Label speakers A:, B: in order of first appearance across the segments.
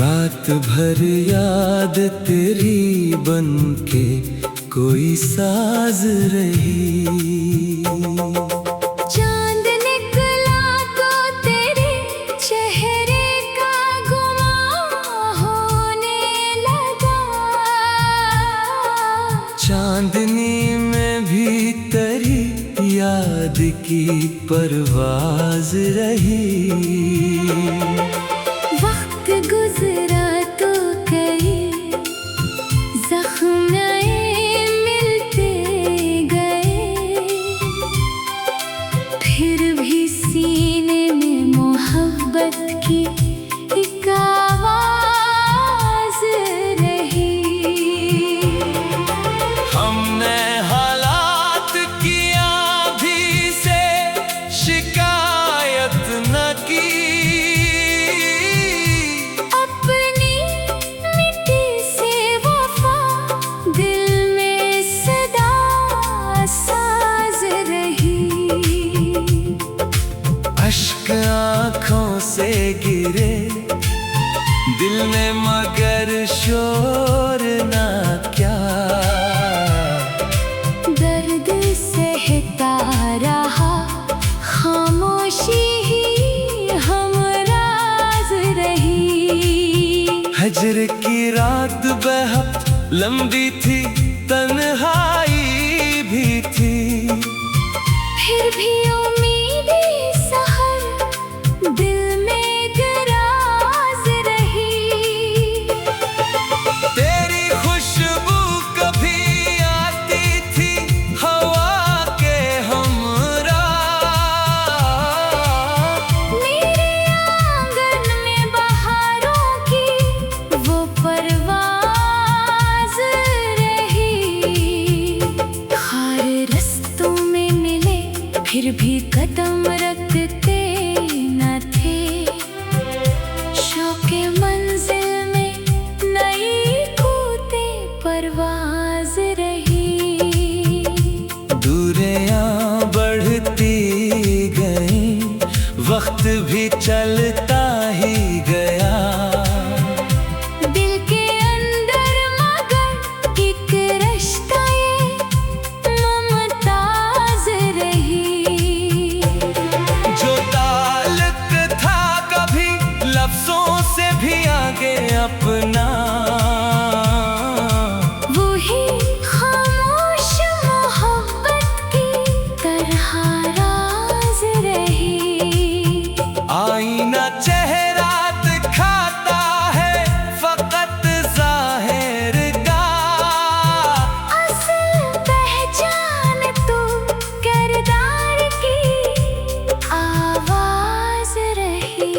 A: रात भर याद तेरी बनके कोई साज रही।
B: चांद निकला तो तेरे चेहरे का गुमां होने लगा।
A: चांदनी में भी तेरी याद की परवाज रही।
B: वक्त गुजरा तो कई जख्म नए मिलते गए, फिर भी सीने में मोहब्बत की एक आवाज रही।
A: हमने हालात की आंधी से शिकायत न की। अश्क आँखों से गिरे दिल में मगर शोर ना क्या।
B: दर्द सहता रहा खामोशी ही हमराज रही।
A: हजर की रात बेहद लंबी थी, तन्हाई भी थी,
B: फिर भी दिल में दराज रही।
A: तेरी खुशबू कभी आती थी हवा के हमरा।
B: मेरे आंगन में बहारों की वो परवाज रही। हर रस्तों में मिले फिर भी कदम रखते न थे। शौक़े मंजिल में नई कूते परवाज रही।
A: दूरियां बढ़ती गई, वक्त भी चलता ही गया।
B: दिल के अंदर मगर एक रिश्ता ये मुमताज रही।
A: जो ताल्लुक था कभी लफ्जों से भी आगे अपना,
B: वही खामोश मोहब्बत की तरह राज रही।
A: आईना चेहरा दिखाता है फकत ज़ाहिर का।
B: असल पहचान तो किरदार की आवाज रही।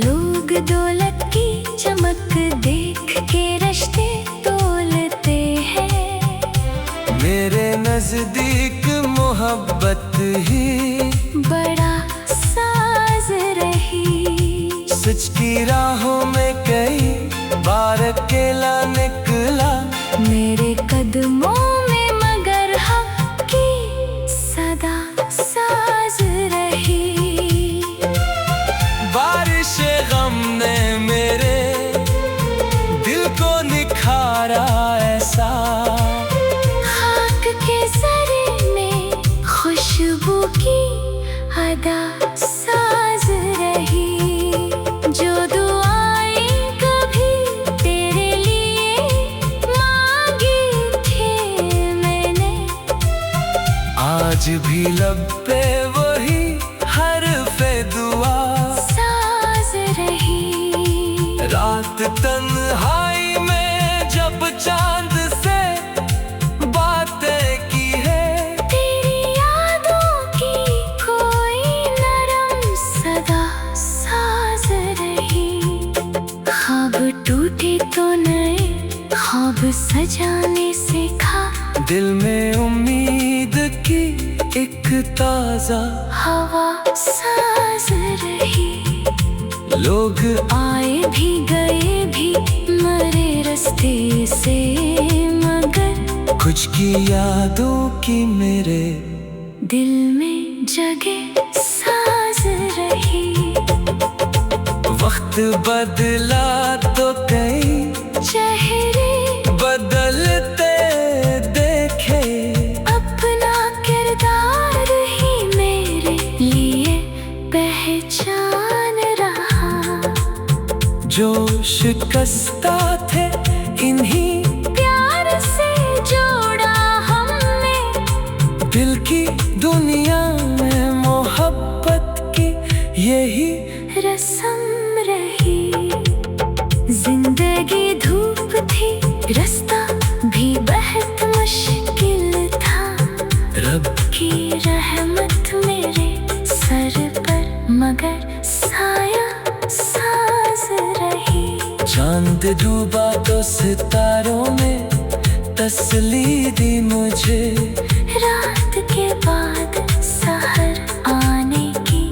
B: लोग दौलत की चमक देख के रिश्ते तोलते हैं।
A: मेरे नजदीक मोहब्बत ही
B: बड़ा साज रही।
A: सच की राहों में कई बार अकेला निकला।
B: मेरे कदमों में मगर हक की सदा साज रही।
A: बारिश गम ने मेरे दिल को निखारा ऐसा।
B: खाक के जरे में खुशबू की अदा साज रही। जो दुआएं कभी तेरे लिए मांगी थी मैंने,
A: आज भी लब पे वही हर्फ़े दुआ
B: साज रही।
A: रात तन्हाई में जब चांद से बातें की है।
B: तेरी यादों की कोई नरम सदा साज रही। ख्वाब टूटे तो नए ख्वाब सजाने सिखा।
A: दिल में उम्मीद की एक ताज़ा
B: हवा साज रही।
A: लोग
B: आए भी गए भी मरे रास्ते से, मगर
A: कुछ की यादों की मेरे
B: दिल में जगह साज रही।
A: वक्त वक्त बदला तो कई
B: चेहरे
A: बदलते देखे,
B: अपना किरदार ही मेरे लिए पहचान रहा।
A: जो शिकस्ता थे इन्हीं
B: प्यार से जोड़ा हमने,
A: दिल की दुनिया में मोहब्बत की यही
B: रस्म रही। जिंदगी धूप थी, रास्ता भी बहुत मुश्किल था।
A: रब
B: की रहमत मेरे सर पर मगर साया साज रही।
A: चांद डूबा तो सितारों ने तसल्ली दी मुझे,
B: रात के बाद सहर आने की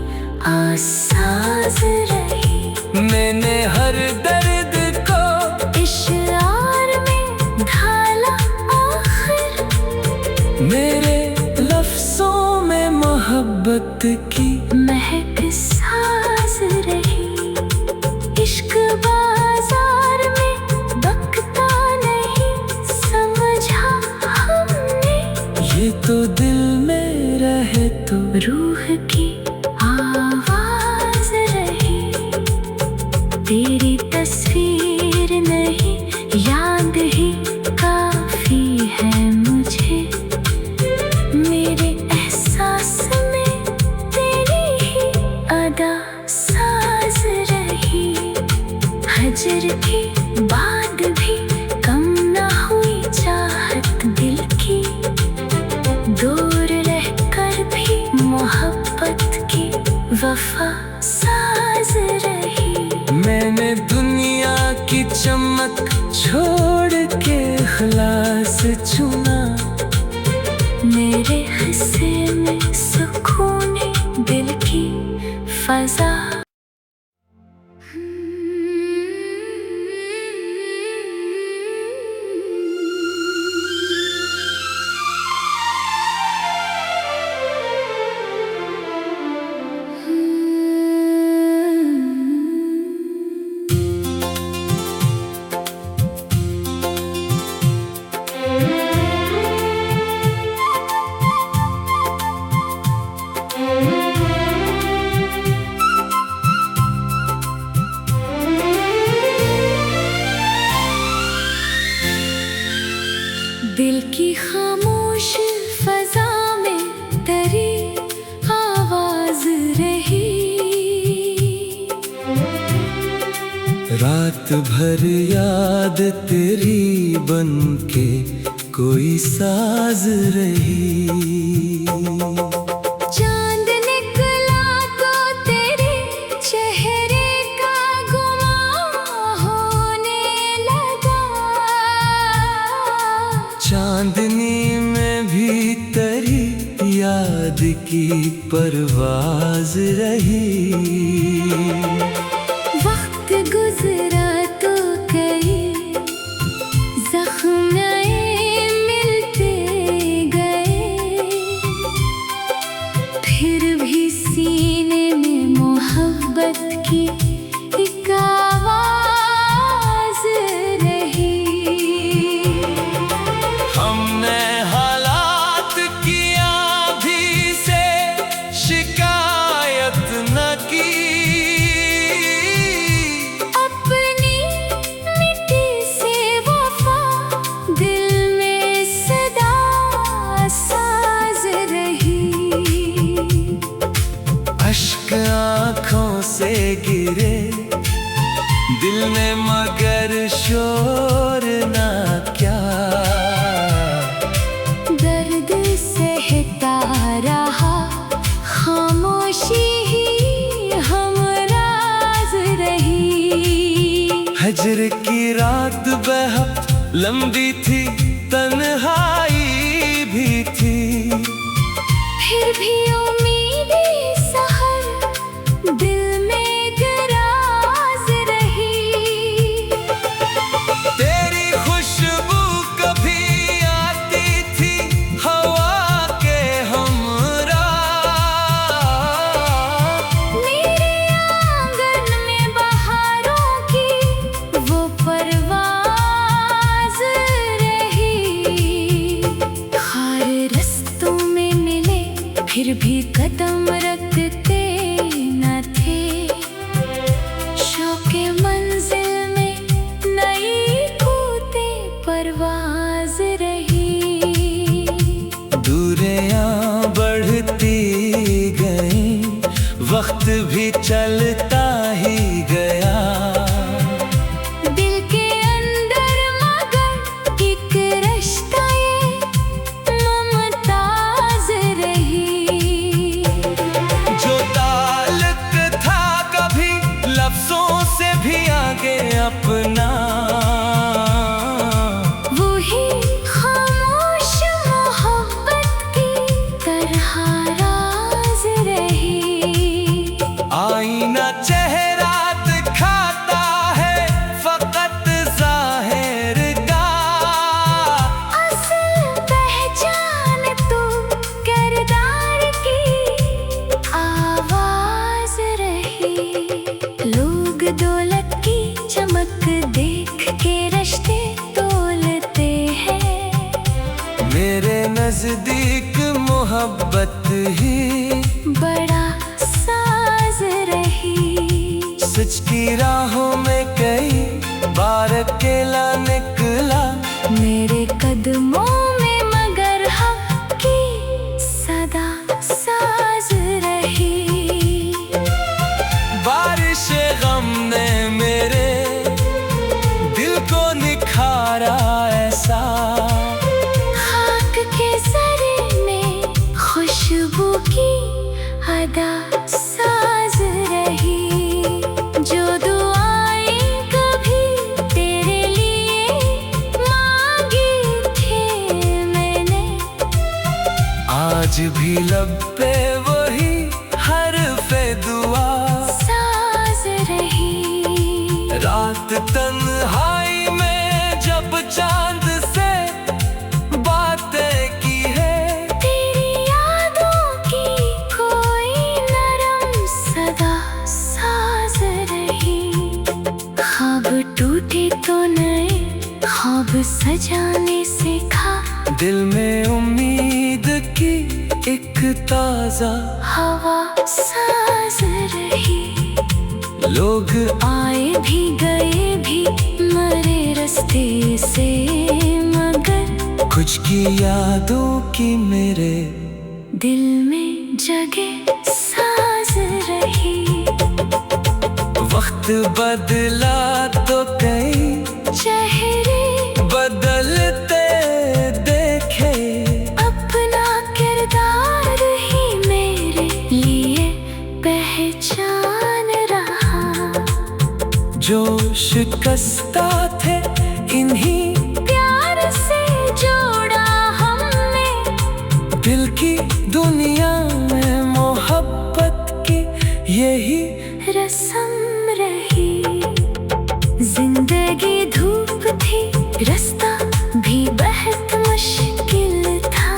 B: आसाज रही।
A: मैंने हर दर्द को
B: इश्यार में ढाला आखिर,
A: मेरे लफ्जों में मोहब्बत की
B: महक साज रही। इश्क बाजार में बकता नहीं, समझा हमने।
A: ये तो दिल में रहे तो
B: रूह की आवाज रही। तेरी तस्वीर नहीं, याद ही काफी है मुझे। मेरे एहसास में तेरी ही अदा साज रही। हजर के बाद भी कम ना हुई चाहत दिल की, दूर रहकर भी मोहब्बत की वफा साज रही।
A: मैंने दुनिया की चमक छोड़ के इखलास चुना,
B: मेरे हिस्से में सुकून दिल की फजा। दिल की खामोश फजा में तेरी आवाज रही।
A: रात भर याद तेरी बन के कोई साज रही।
B: चांद निकला तो तेरे चेहरे का गुमां होने लगा।
A: चांदनी में भी तेरी याद की परवाज रही।
B: वक्त गुजरा तो कई जख्म नए मिलते गए, फिर भी सीने में मोहब्बत की एक आवाज रही।
A: हमने हालात की आंधी से शिकायत न की,
B: अपनी मिट्टी से वफा दिल में सदा साज रही।
A: अश्क आँखों से गिरे दिल में मगर शोर ना क्या,
B: दर्द सहता रहा खामोशी ही हमराज रही।
A: हजर की रात बहुत लंबी थी, तन्हाई भी थी,
B: फिर भी उम्मीदी सहर दिल में दराज रही।
A: तेरी खुशबू कभी आती थी हवा के हमरा,
B: मेरे आंगन में बहार के मंजिल में नई कूदे परवाज रही।
A: दूरियां बढ़ती गई, वक्त भी चलता ही गया।
B: दिल के अंदर मगर एक रिश्ता ये मुमताज रही।
A: जो ताल्लुक था कभी लफ्जों से भी आगे अपना,
B: वही खामोश मोहब्बत की तरह राज रही।
A: आईना चेहरा दिखाता है फकत जाहिर का,
B: असल पहचान तो किरदार की आवाज रही। लोग दौलत की चमक देख के रिश्ते तोलते हैं,
A: मेरे नजदीक मोहब्बत ही
B: बड़ा साज रही।
A: सच की राहों में कई बार अकेला निकला,
B: मेरे कदमों में मगर हक की सदा साज रही।
A: बारिश गम ने मेरे दिल को निखारा ऐसा,
B: खाक के सरे में खुशबू की अदा साज रही। जो दुआएं कभी तेरे लिए मांगी थी मैंने,
A: आज भी लब पे वही हर्फ़े दुआ
B: साज रही।
A: रात तन्हाई में जब चांद से बातें की है,
B: तेरी यादों की कोई नरम सदा साज रही। ख्वाब टूटे तो नए ख्वाब सजाने सीखा,
A: दिल में उम्मीद की एक ताज़ा
B: हवा साज रही।
A: लोग
B: आए भी गए भी मरे रास्ते से, मगर
A: कुछ की यादों की मेरे
B: दिल में जगह साज रही।
A: वक्त बदला तो कई
B: चेहरे
A: बदलते देखे,
B: अपना किरदार ही मेरे लिए पहचान रहा।
A: जो शिकस्ता थे इन्हीं
B: प्यार से जोड़ा हमने,
A: दिल की दुनिया में मोहब्बत की यही
B: रस्म रही। जिंदगी धूप थी, रास्ता भी बहुत मुश्किल था।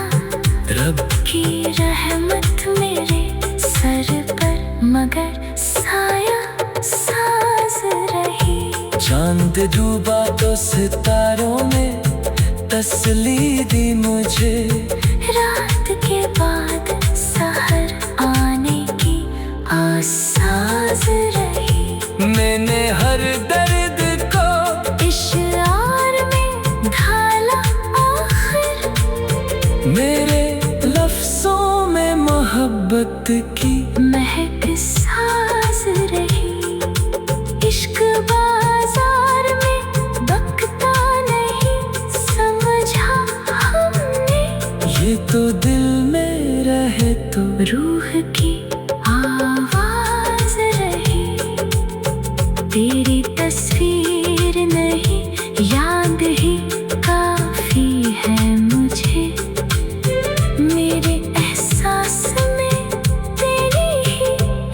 A: रब
B: की रहमत मेरे सर पर मगर साया साज रही।
A: चांद डूबा तो सितारों ने तसल्ली दी मुझे,
B: रात के बाद सहर आने की आसाज रही।
A: मैंने हर दर्द को
B: इश्आर में ढाला आखिर,
A: मेरे लफ्जों में मोहब्बत की
B: महक साज रही। इश्क बाजार में बकता नहीं, समझा हमने
A: ये तो दिल में रहे तो
B: रूह की आवाज रही। तेरी तस्वीर नहीं याद ही काफी है मुझे, मेरे एहसास में तेरी ही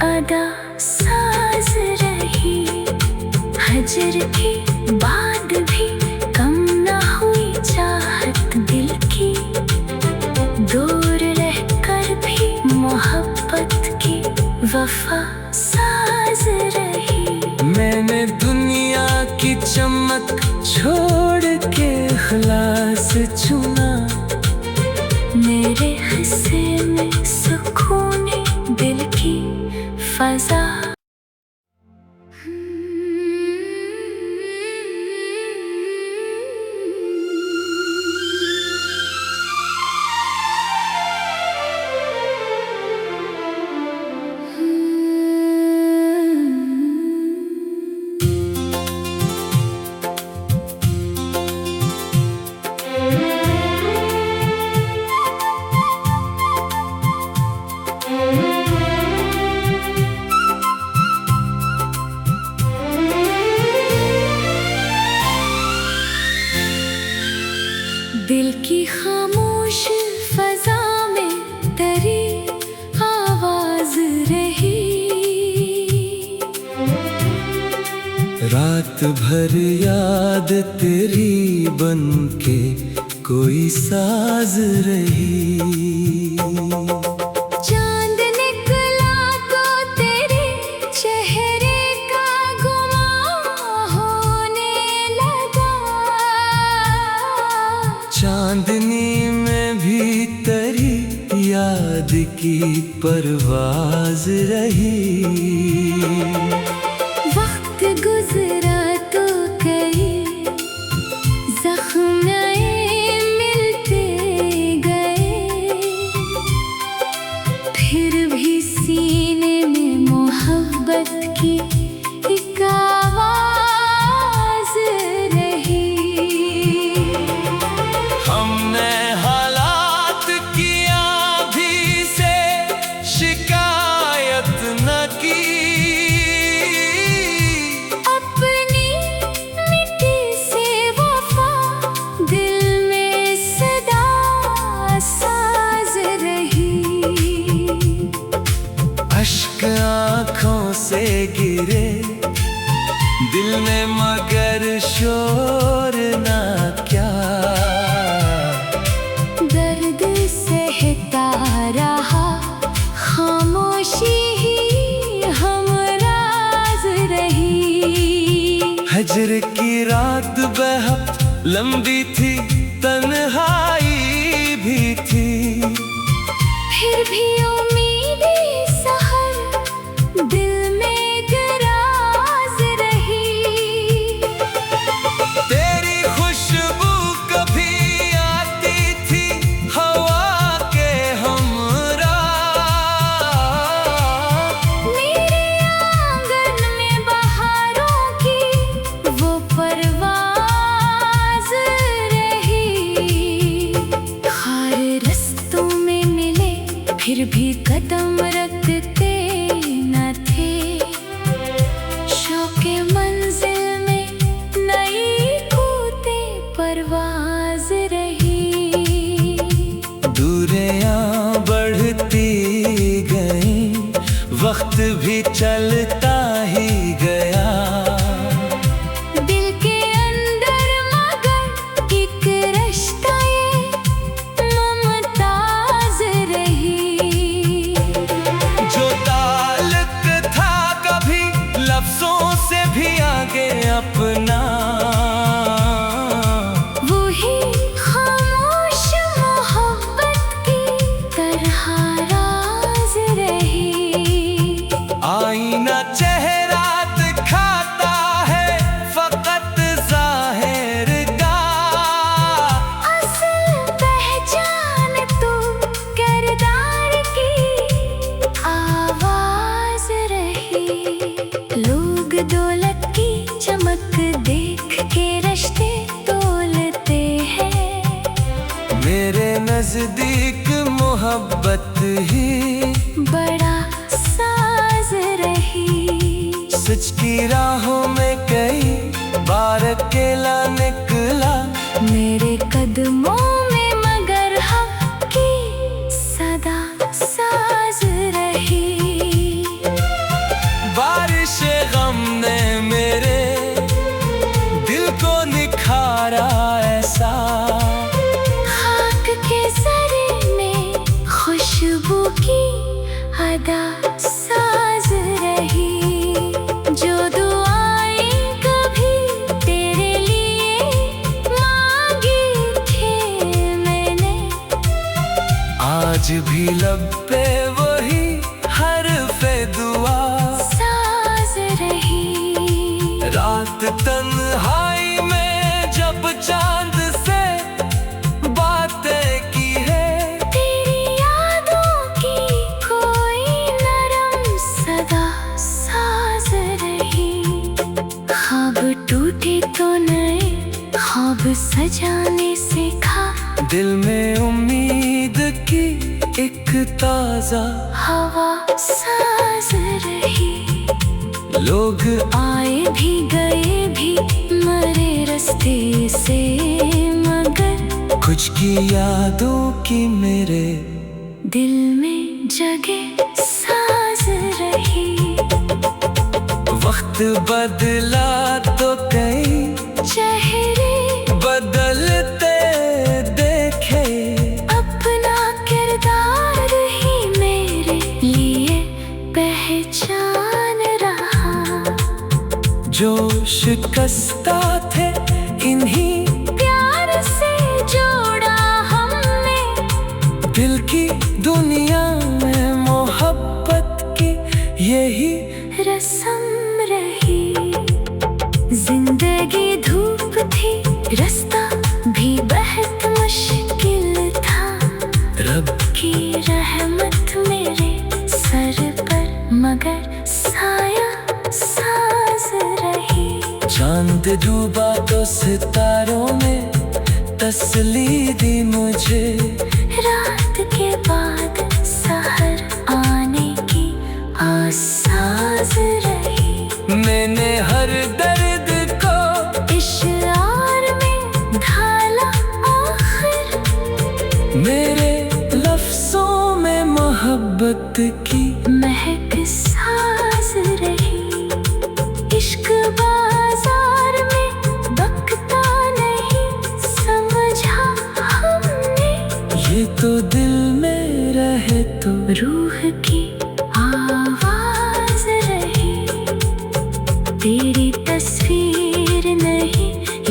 B: अदा साज रही। हजर के बाद भी कम ना हुई चाहत दिल की, दूर रहकर भी मोहब्बत की वफा साज रही।
A: मैंने दुनिया की चमक छोड़ के इखलास चुना,
B: मेरे हिस्से में सुकून दिल की फजा।
A: रात भर याद तेरी बन के कोई साज रही।
B: चांद निकला तो तेरे चेहरे का गुमां होने लगा।
A: चांदनी में भी तेरी याद की परवाज रही।
B: वक्त गुजरा तो कई जख्म नए मिलते गए, फिर भी सीने में मोहब्बत की एक आवाज रही।
A: हमने हालात की आंधी से शिकायत न की।
B: अपनी मिट्टी से वफा दिल में सदा साज रही।
A: अश्क आँखों से गिरे दिल में मगर शोर ना क्या।
B: दर्द सहता रहा खामोशी ही हमराज रही।
A: हजर की रात बेहद लंबी थी, तन्हाई भी थी।
B: फिर भी उम्मीदी सहर दिल में दराज रही।
A: तेरी खुशबू कभी आती थी हवा के हमरा।
B: मेरे आंगन में बहारों की वो परवाज रही। खार रस्तों में मिले फिर भी कदम रखते न थे। शौक़े मंजिल में नई कूदे परवाज रही।
A: दूरियां बढ़ती गईं, वक्त भी चलता ही गया।
B: दिल के अंदर मगर एक रिश्ता ये मुमताज रही।
A: जो ताल्लुक था कभी लफ्जों से भी आगे अपना,
B: वही खामोश मोहब्बत की तरह राज रही।
A: आईना चेहरा दिखाता है फकत जाहिर का।
B: असल पहचान तो किरदार की आवाज रही। लोग दौलत की चमक देख के रिश्ते तोलते हैं।
A: मेरे नजदीक मोहब्बत ही
B: बड़ा साज रही।
A: सच की राहों में कई बार अकेला निकला।
B: मेरे कदमों में मगर हक की सदा साज रही।
A: बारिश गम ने मेरे दिल को निखारा ऐसा।
B: खाक के जरे में खुशबू की अदा साज रही। जो दुआएं कभी तेरे लिए मांगी थी मैंने,
A: आज भी लब पे वही हर्फ़े दुआ
B: साज रही।
A: रात तन्हाई में जब चांद से बातें की है।
B: तेरी यादों की कोई नरम सदा साज रही। ख्वाब टूटे तो नए ख्वाब सजाने सीखा।
A: दिल में उम्मीद की एक ताजा
B: हवा साज रही।
A: लोग
B: आए भी गए भी मरे रास्ते से, मगर
A: कुछ की यादों की मेरे
B: दिल में जगह साज रही।
A: वक्त वक्त बदला तो कई
B: चेहरे
A: बदलते देखे,
B: अपना किरदार ही मेरे लिए पहचान रहा।
A: जो शिकस्ता थे इन्हीं
B: प्यार से जोड़ा हमने,
A: दिल की दुनिया में मोहब्बत की यही
B: रस्म रही। जिंदगी धूप थी, रास्ता भी बहुत मुश्किल था।
A: रब
B: की रहमत मेरे सर पर मगर साया साज रही।
A: चांद डूबा तो सितारों ने तसल्ली दी मुझे,
B: रात के बाद सहर आने की आसाज़ रही।
A: मैंने हर दर्द को
B: इश्आर में ढाला आखिर,
A: मेरे लफ्जों में मोहब्बत की
B: महक साज रही। इश्क बाजार में बकता नहीं, समझा हमने
A: ये तो दिल में रहे तो
B: रूह की आवाज रही। तेरी तस्वीर नहीं,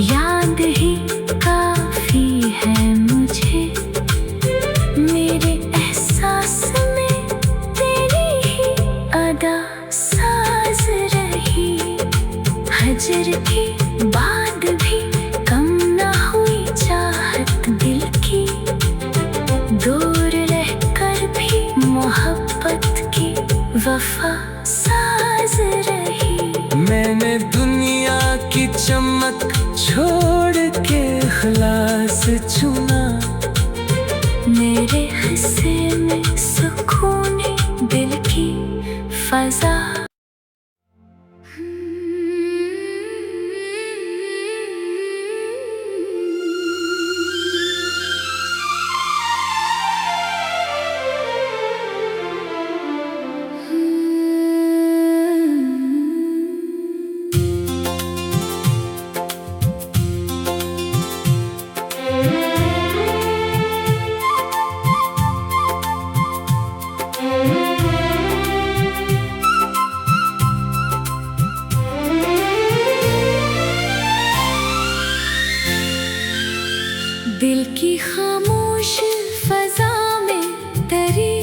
B: याद ही काफी है मुझे। मेरे एहसास में तेरी ही अदा साज रही। हजर के बाद भी कम ना हुई चाहत दिल की, दूर रहकर भी मोहब्बत की वफा साज रही।
A: मैंने दुनिया की चमक छोड़ के इखलास चुना,
B: मेरे हिस्से में सुकून दिल की फजा। दिल की खामोश फजा में तेरी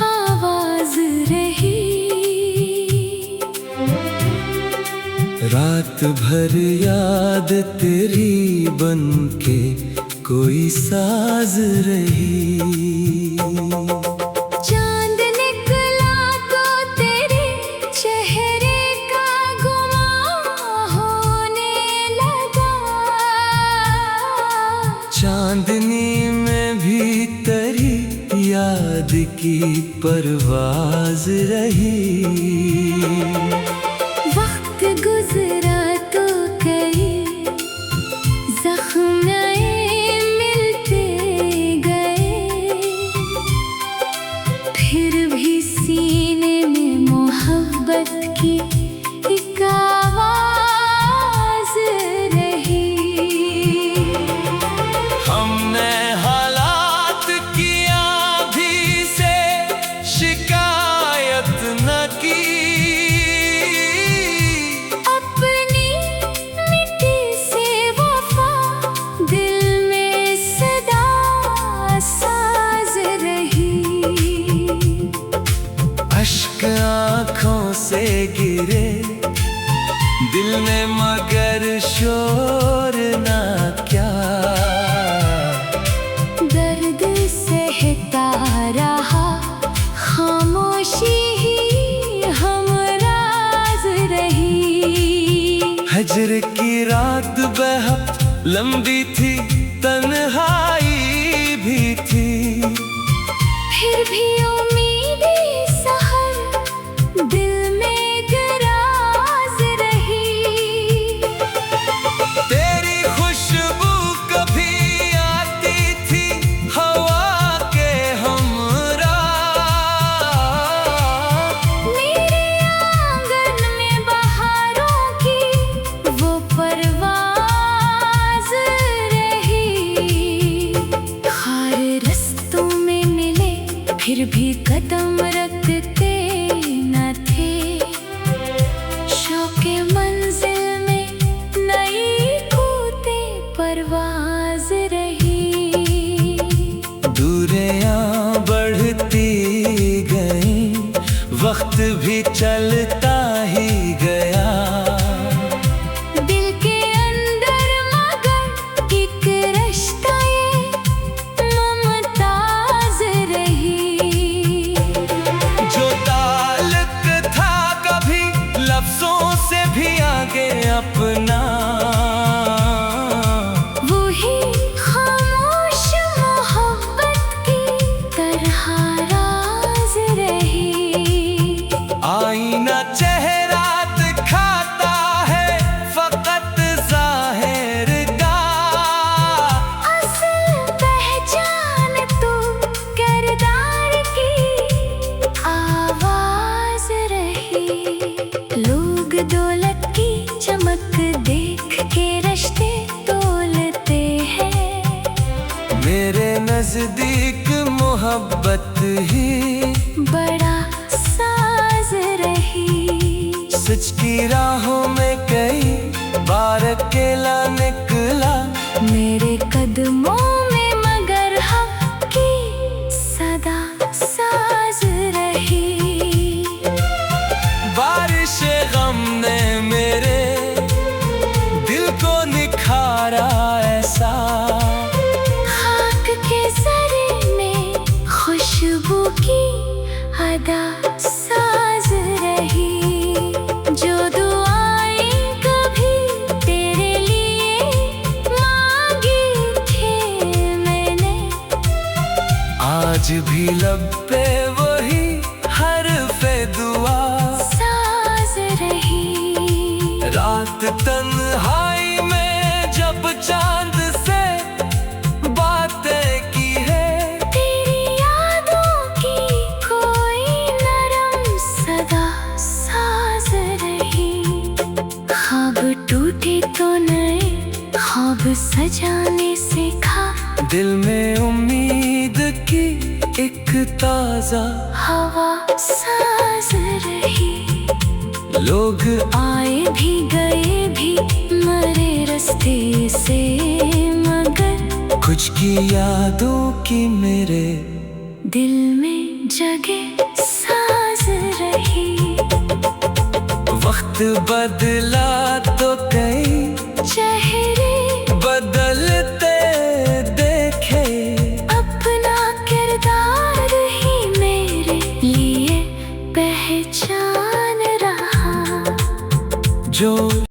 B: आवाज रही।
A: रात भर याद तेरी बन के कोई साज रही।
B: चांद निकला तो तेरे चेहरे का गुमां होने लगा।
A: चांदनी में भी तेरी याद की परवाज रही।
B: वक्त गुजरा तो कई जख्म नए मिलते गए, फिर भी सीने में मोहब्बत की एक आवाज रही।
A: हमने हालात की आंधी से शिकायत न की,
B: अपनी मिट्टी से वफा दिल में सदा साज रही।
A: अश्क आँखों से गिरे दिल में मगर शोर ना क्या,
B: दर्द सहता रहा खामोशी ही हमराज रही।
A: हजर की रात बहुत लंबी थी, तन्हाई भी थी,
B: फिर भी उम्मीद सहर दिल में गराज रही।
A: तेरी खुशबू कभी आती थी हवा के हमरा,
B: मेरे आंगन में बहार फिर भी कदम रखते न थे। शौक़े मंजिल में नई कूदे परवाज रही।
A: दूरियां बढ़ती गई, वक्त भी चलता ही गया।
B: दिल के अंदर मगर एक रिश्ता ये मुमताज रही।
A: जो ताल्लुक था कभी लफ्जों से भी आगे अपना,
B: वही खामोश मोहब्बत की तरह राज रही।
A: आईना चेहरा दिखाता है फकत ज़ाहिर का,
B: असल पहचान तो किरदार की आवाज रही। लोग दौलत की चमक देख के रिश्ते तोलते हैं।
A: मेरे नजदीक मोहब्बत ही
B: बड़ा साज रही।
A: सच की राहों में कई बार अकेला निकला।
B: मेरे कदमों में मगर हक की सदा साज रही।
A: बारिश गम ने मेरे दिल को निखारा ऐसा,
B: खाक के जरे में खुशबू की अदा साज रही। जो दुआएं कभी तेरे लिए मांगी थी मैंने,
A: आज भी लब पे वही हर्फ़े दुआ
B: साज रही।
A: रात तन्हाई में जब चांद से बातें की है,
B: तेरी यादों की कोई नरम सदा साज रही। ख्वाब टूटे तो नए ख्वाब सजाने सीखा।
A: दिल में उम्मीद की एक ताज़ा
B: हवा साज रही।
A: लोग
B: आए भी गए भी मरे रास्ते से, मगर
A: कुछ की यादों की मेरे
B: दिल में जगह साज रही।
A: वक्त बदला